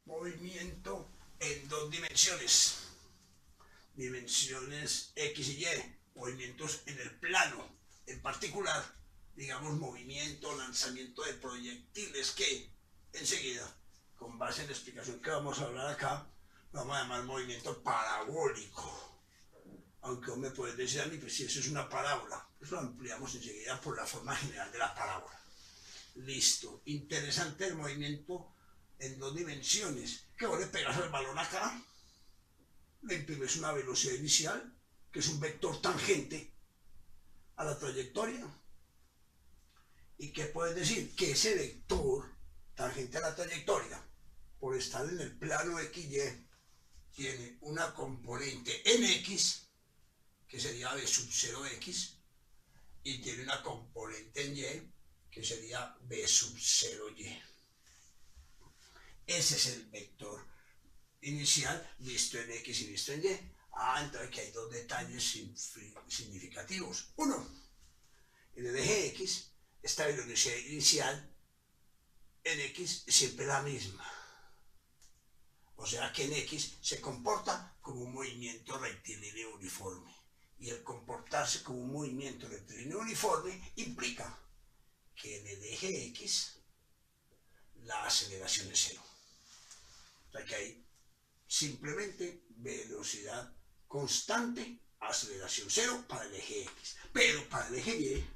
movimiento en dos dimensiones, dimensiones X y Y, movimientos en el plano, en particular, digamos, movimiento, lanzamiento de proyectiles que enseguida, con base en la explicación que vamos a hablar acá, vamos a llamar movimiento parabólico. Aunque vos me puedes decir a mí, pues si eso es una parábola, pues lo ampliamos enseguida por la forma general de la parábola. Listo, interesante el movimiento en dos dimensiones, que vos le pegas el balón acá, le imprimes una velocidad inicial, que es un vector tangente a la trayectoria, y ¿qué puedes decir? Que ese vector tangente a la trayectoria, por estar en el plano XY, tiene una componente en X, que sería b sub 0x, y tiene una componente en y, que sería b sub 0y. Ese es el vector inicial visto en x y visto en y. Entonces aquí hay dos detalles significativos. Uno, en el eje x, esta velocidad inicial en x es siempre la misma. O sea que en x se comporta como un movimiento rectilíneo uniforme. Y el comportarse como un movimiento rectilíneo uniforme implica que en el eje X la aceleración es cero. O sea que hay simplemente velocidad constante, aceleración cero para el eje X. Pero para el eje Y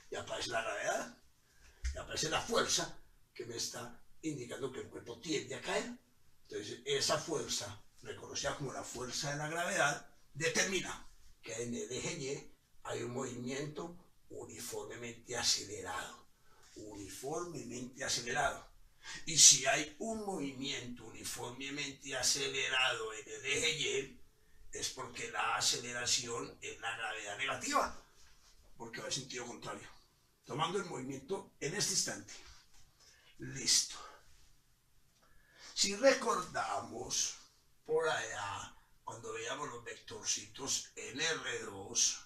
ya aparece la gravedad, ya aparece la fuerza que me está indicando que el cuerpo tiende a caer. Entonces esa fuerza, reconocida como la fuerza de la gravedad, determina que en el eje Y hay un movimiento uniformemente acelerado. Uniformemente acelerado. Y si hay un movimiento uniformemente acelerado en el eje Y, es porque la aceleración es la gravedad negativa, porque va en sentido contrario. Tomando el movimiento en este instante. Listo. Si recordamos por allá, cuando veíamos los vectorcitos en R2,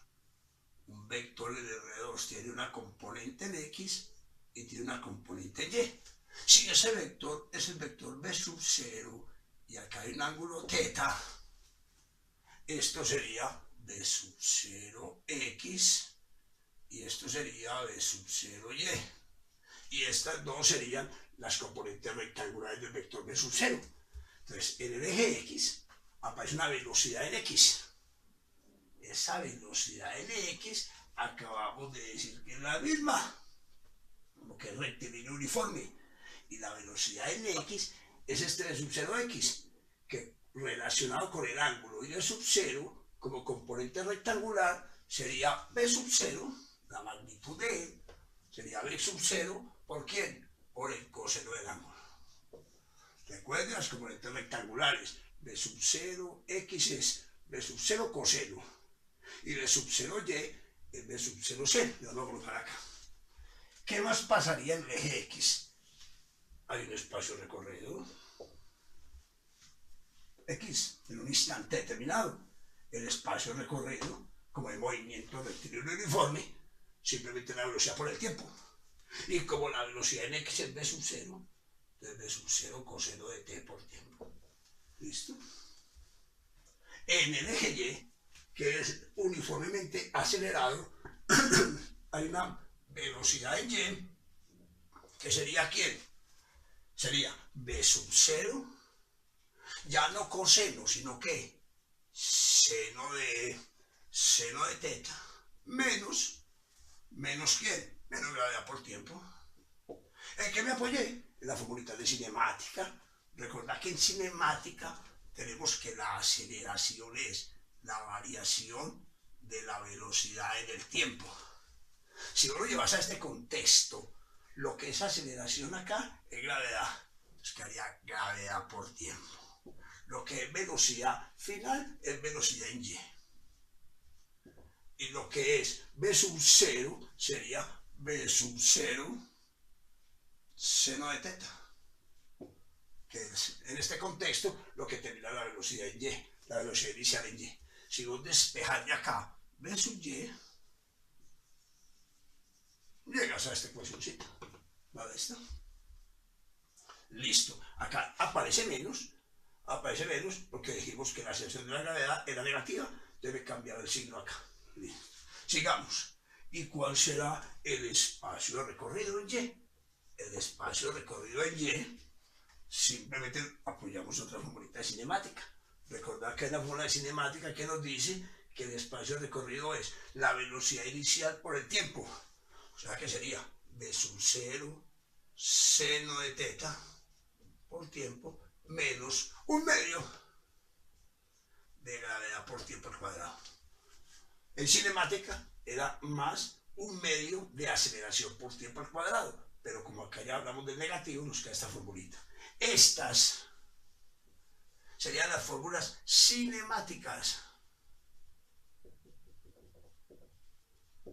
un vector en R2 tiene una componente en X y tiene una componente en Y. Si ese vector es el vector B sub 0 y acá hay un ángulo θ, esto sería B sub 0X y esto sería B sub 0Y. Y estas dos serían las componentes rectangulares del vector B sub 0. Entonces, en el eje X aparece una velocidad en X. Esa velocidad en X acabamos de decir que es la misma, porque es rectilíneo uniforme. Y la velocidad en X es este B sub 0X, que relacionado con el ángulo y B sub 0 como componente rectangular sería B sub 0, la magnitud de él, sería B sub 0, ¿por quién? Por el coseno del ángulo. Recuerden las componentes rectangulares, B sub 0X es B sub 0 coseno, y B sub 0Y es B sub 0C, yo lo voy a colocar acá. ¿Qué más pasaría en el eje X? Hay un espacio recorrido, X, en un instante determinado. El espacio recorrido, como el movimiento rectilíneo uniforme, simplemente la velocidad por el tiempo. Y como la velocidad en X es B sub 0, entonces B sub 0 coseno de t por tiempo. ¿Listo? En el eje Y, que es uniformemente acelerado, hay una velocidad en Y, que sería ¿quién? Sería B sub 0, ya no coseno, sino que seno de θ, menos ¿quién? Menos gravedad por tiempo. ¿En qué me apoyé? En la formulita de cinemática. Recordad que en cinemática tenemos que la aceleración es la variación de la velocidad en el tiempo. Si vos lo llevas a este contexto, lo que es aceleración acá es gravedad. Entonces quedaría gravedad por tiempo. Lo que es velocidad final es velocidad en Y. Y lo que es B sub 0 sería B sub 0 seno de θ. Que es, en este contexto, lo que termina la velocidad en Y, la velocidad inicial en Y. Si vos despejas de acá B sub Y, llegas a esta ecuacióncita. ¿Vale esto? Listo. Acá aparece menos porque dijimos que la aceleración de la gravedad era negativa. Debe cambiar el signo acá. Listo. Sigamos. ¿Y cuál será el espacio recorrido en Y? El espacio recorrido en Y, simplemente apoyamos otra formulita de cinemática. Recordad que hay una fórmula de cinemática que nos dice que el espacio recorrido es la velocidad inicial por el tiempo. O sea que sería B sub 0 seno de teta por tiempo menos 1/2 de gravedad por tiempo al cuadrado. En cinemática era más 1/2 de aceleración por tiempo al cuadrado. Pero como acá ya hablamos del negativo, nos queda esta formulita. Estas serían las fórmulas cinemáticas.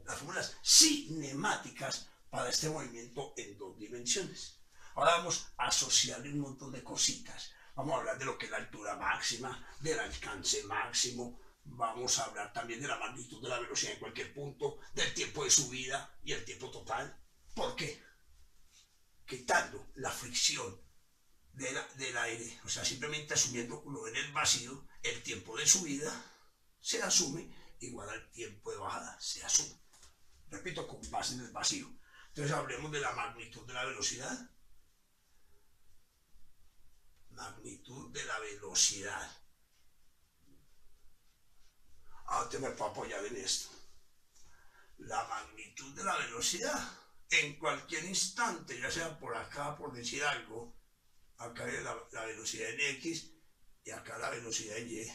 Las fórmulas cinemáticas para este movimiento en 2 dimensiones. Ahora vamos a asociarle un montón de cositas. Vamos a hablar de lo que es la altura máxima, del alcance máximo. Vamos a hablar también de la magnitud de la velocidad en cualquier punto, del tiempo de subida y el tiempo total. ¿Por qué? Quitando la fricción del aire, o sea, simplemente asumiéndolo en el vacío, el tiempo de subida se asume igual al tiempo de bajada, se asume. Repito, con base en el vacío. Entonces hablemos de la magnitud de la velocidad. Magnitud de la velocidad. Ahora te me puedo apoyar en esto. La magnitud de la velocidad en cualquier instante, ya sea por acá, por decir algo, acá es la velocidad en X y acá la velocidad en Y.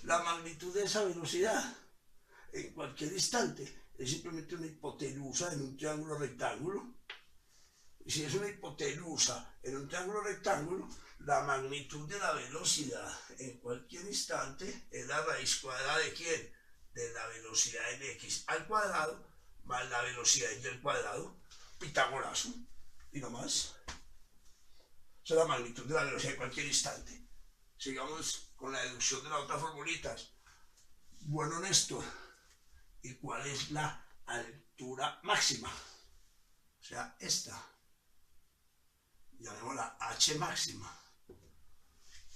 La magnitud de esa velocidad en cualquier instante es simplemente una hipotenusa en un triángulo rectángulo. Y si es una hipotenusa en un triángulo rectángulo, la magnitud de la velocidad en cualquier instante es la raíz cuadrada de ¿quién? De la velocidad en X al cuadrado más la velocidad en Y al cuadrado, Pitagorazo, y no más. Esa es la magnitud de la velocidad en cualquier instante. Sigamos con la deducción de las otras formulitas. Bueno, Néstor, ¿y cuál es la altura máxima? O sea, esta. Llamémosla H máxima.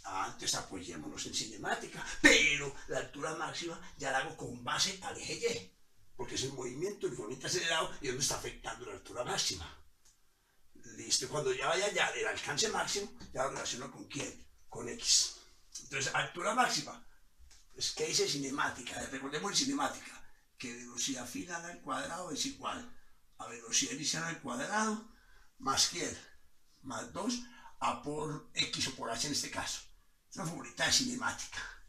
Antes apoyémonos en cinemática, pero la altura máxima ya la hago con base al eje Y, porque es el movimiento uniformemente acelerado y donde está afectando la altura máxima. Listo, cuando ya vaya allá del alcance máximo, ya lo relaciono con ¿quién? Con X. Entonces, altura máxima, es que dice cinemática, recordemos en cinemática, que velocidad final al cuadrado es igual a velocidad inicial al cuadrado, más ¿quién? Más 2 a por X o por H en este caso. Es una formulita de cinemática.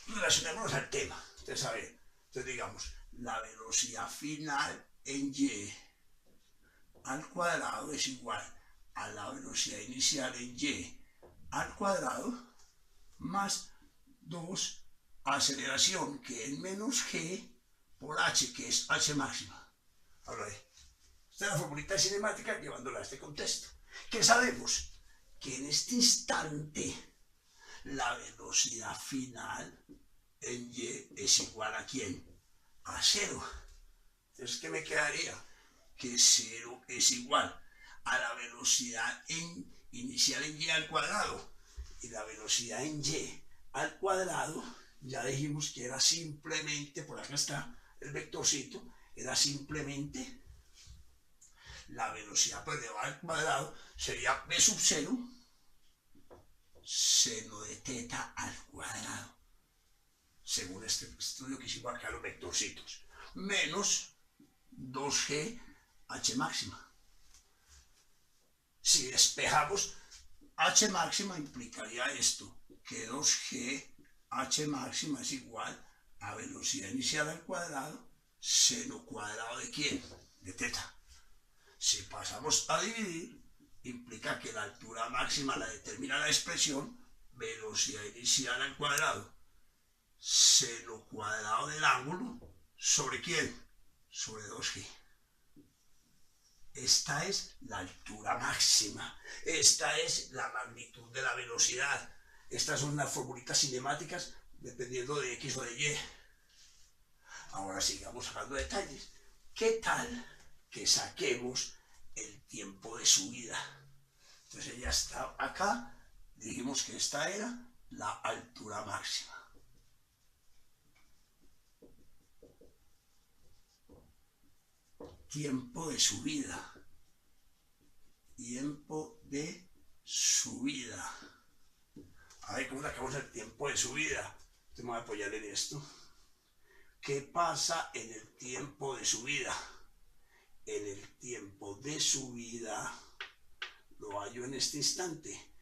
Relacionémonos al tema. Entonces, a ver, entonces digamos, la velocidad final en Y al cuadrado es igual a la velocidad inicial en Y al cuadrado más 2 aceleración, que es menos G por H, que es H máxima. Ahora, esta es la formulita cinemática llevándola a este contexto. ¿Qué sabemos? Que en este instante la velocidad final en Y es igual a ¿quién? A 0. Entonces, ¿qué me quedaría? Que 0 es igual a la velocidad inicial en Y al cuadrado. Y la velocidad en Y al cuadrado, ya dijimos que era simplemente, por acá está el vectorcito, era simplemente la velocidad por elevado al cuadrado, sería B sub 0 seno de teta al cuadrado, según este estudio que hicimos acá los vectorcitos, menos 2G H máxima. Si despejamos H máxima, implicaría esto, que 2G H máxima es igual a velocidad inicial al cuadrado, seno cuadrado de ¿quién? De teta. Si pasamos a dividir, implica que la altura máxima la determina la expresión velocidad inicial al cuadrado, seno cuadrado del ángulo, ¿sobre quién? Sobre 2G. Esta es la altura máxima, esta es la magnitud de la velocidad. Estas son las formulitas cinemáticas dependiendo de X o de Y. Ahora sigamos sacando detalles. ¿Qué tal que saquemos el tiempo de subida? Entonces ya está acá, dijimos que esta era la altura máxima. Tiempo de subida. Tiempo de subida. A ver cómo sacamos el tiempo de subida. Te voy a apoyar en esto. ¿Qué pasa en el tiempo de subida? En el tiempo de subida lo hallo en este instante.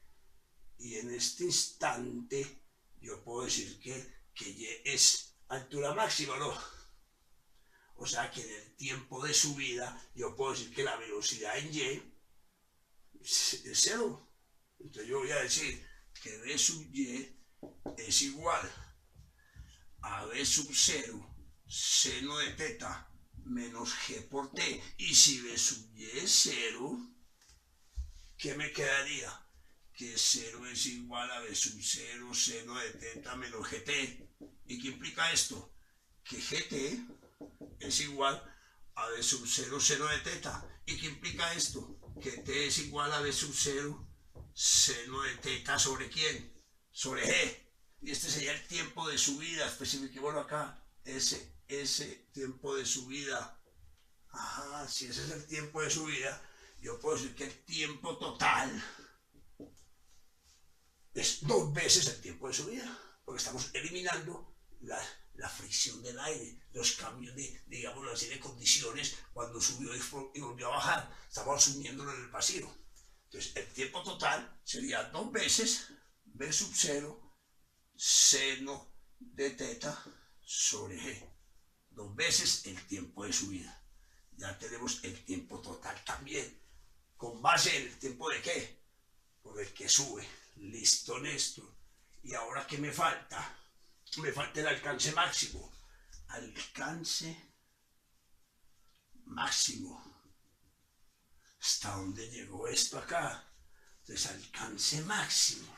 Y en este instante yo puedo decir que Y es altura máxima, ¿no? O sea que en el tiempo de subida yo puedo decir que la velocidad en Y es cero. Entonces yo voy a decir que B sub Y es igual a B sub 0 seno de teta menos G por T. Y si B sub Y es 0, ¿qué me quedaría? Que 0 es igual a B sub 0 seno de teta menos GT. ¿Y qué implica esto? Que GT es igual a B sub 0 seno de teta. ¿Y qué implica esto? Que T es igual a B sub 0 seno de teta ¿sobre quién? Sobre G. Y este sería el tiempo de subida, especifiquémoslo acá. Ese tiempo de subida. Ajá, si ese es el tiempo de subida, yo puedo decir que el tiempo total es 2 veces el tiempo de subida, porque estamos eliminando la fricción del aire, los cambios digamos así, de condiciones cuando subió y volvió a bajar. Estamos asumiéndolo en el vacío. Entonces, el tiempo total sería 2 veces B sub 0 seno de teta sobre G. 2 veces el tiempo de subida. Ya tenemos el tiempo total también. ¿Con base en el tiempo de qué? Por el que sube. Listo, Néstor. ¿Y ahora qué me falta? Me falta el alcance máximo. Alcance máximo. ¿Hasta dónde llegó esto acá? Entonces, alcance máximo.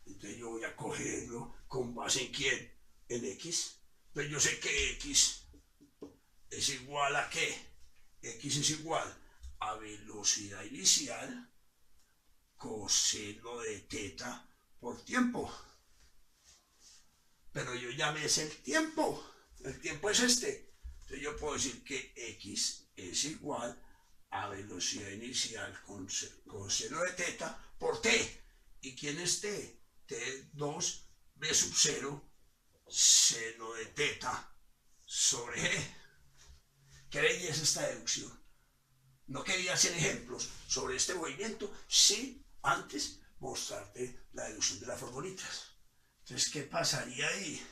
Entonces yo voy a cogerlo con base en quién? En X. Entonces yo sé que X es igual a ¿qué? X es igual a velocidad inicial coseno de teta por tiempo. Pero yo ya me sé el tiempo. El tiempo es este. Entonces yo puedo decir que X es igual a velocidad inicial coseno de teta por T. ¿Y quién es T? T2 B sub 0 seno de teta sobre G. ¿Qué belleza esta deducción? No quería hacer ejemplos sobre este movimiento, sí, antes mostrarte la deducción de las formolitas. Entonces, ¿qué pasaría ahí?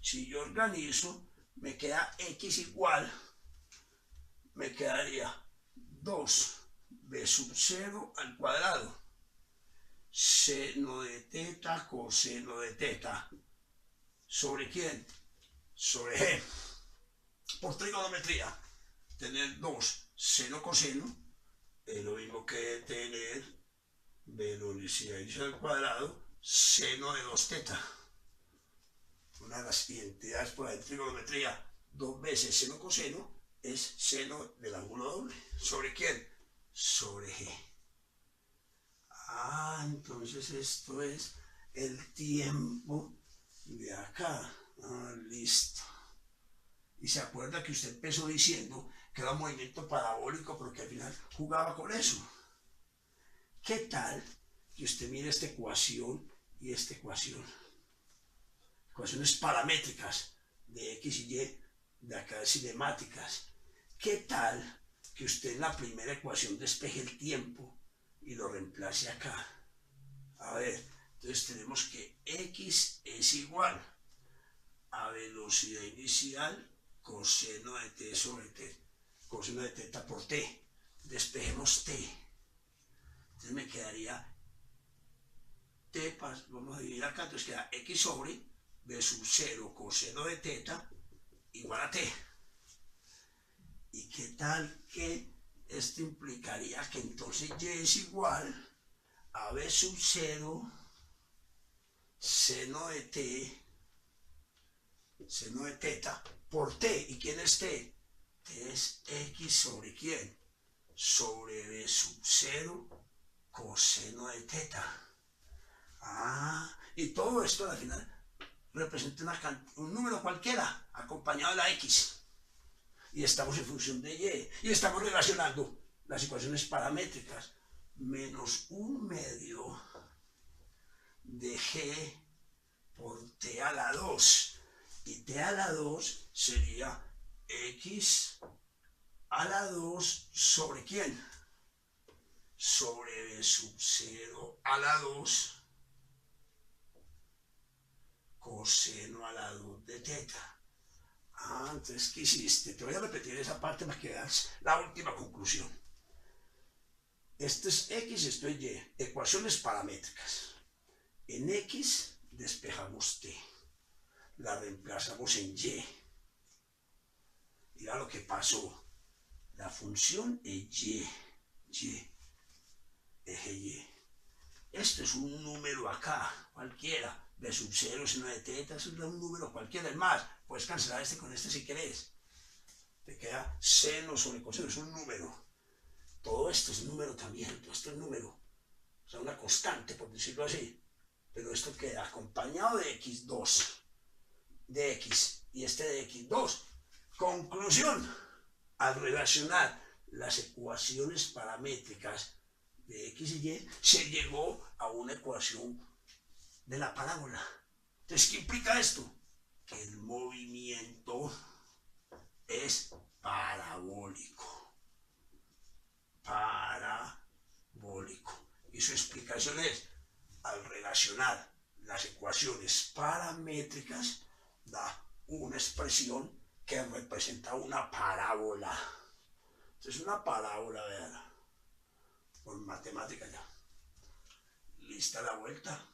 Si yo organizo, me queda X igual, me quedaría 2 B sub 0 al cuadrado, seno de teta coseno de teta. ¿Sobre quién? Sobre G. Por trigonometría, tener 2 seno coseno es lo mismo que tener velocidad inicial al cuadrado seno de 2 teta. Una de las identidades por la trigonometría, 2 veces seno coseno es seno del ángulo doble. ¿Sobre quién? Sobre G. Ah, entonces esto es el tiempo de acá. Ah, listo. Y se acuerda que usted empezó diciendo que era un movimiento parabólico, pero que al final jugaba con eso. ¿Qué tal que usted mire esta ecuación y esta ecuación? Ecuaciones paramétricas de X y Y, de acá cinemáticas. ¿Qué tal que usted en la primera ecuación despeje el tiempo y lo reemplace acá? A ver, entonces tenemos que X es igual a velocidad inicial coseno de T sobre T, coseno de teta por T. Despejemos T. Entonces me quedaría T, vamos a dividir acá, entonces queda X sobre B sub 0 coseno de teta igual a T. ¿Y qué tal que esto implicaría que entonces Y es igual a B sub 0 seno de T, seno de teta por T? ¿Y quién es T? T es X sobre ¿quién? Sobre B sub 0 coseno de teta. Y todo esto al final representa un número cualquiera acompañado de la X. Y estamos en función de Y. Y estamos relacionando las ecuaciones paramétricas menos 1/2 de G por T a la 2. Y T a la 2 sería X a la 2 sobre ¿quién? Sobre B sub 0 a la 2 coseno a la 2 de teta. Entonces, ¿qué hiciste? Te voy a repetir esa parte para que veas la última conclusión. Esto es X, esto es Y. Ecuaciones paramétricas. En X despejamos T. La reemplazamos en Y. Mira lo que pasó. La función es Y. Eje Y. Esto es un número acá, cualquiera. B sub 0, seno de teta, es un número cualquiera. Es más, puedes cancelar este con este si querés. Te queda seno sobre coseno, es un número. Todo esto es número también, todo esto es número. O sea, una constante, por decirlo así. Pero esto queda acompañado de x2, de x, y este de x2. Conclusión, al relacionar las ecuaciones paramétricas de x y y, se llegó a una ecuación de la parábola. Entonces, ¿qué implica esto? Que el movimiento es parabólico. Y su explicación es, al relacionar las ecuaciones paramétricas, da una expresión que representa una parábola. Entonces, una parábola, vean, con matemática ya. Lista la vuelta.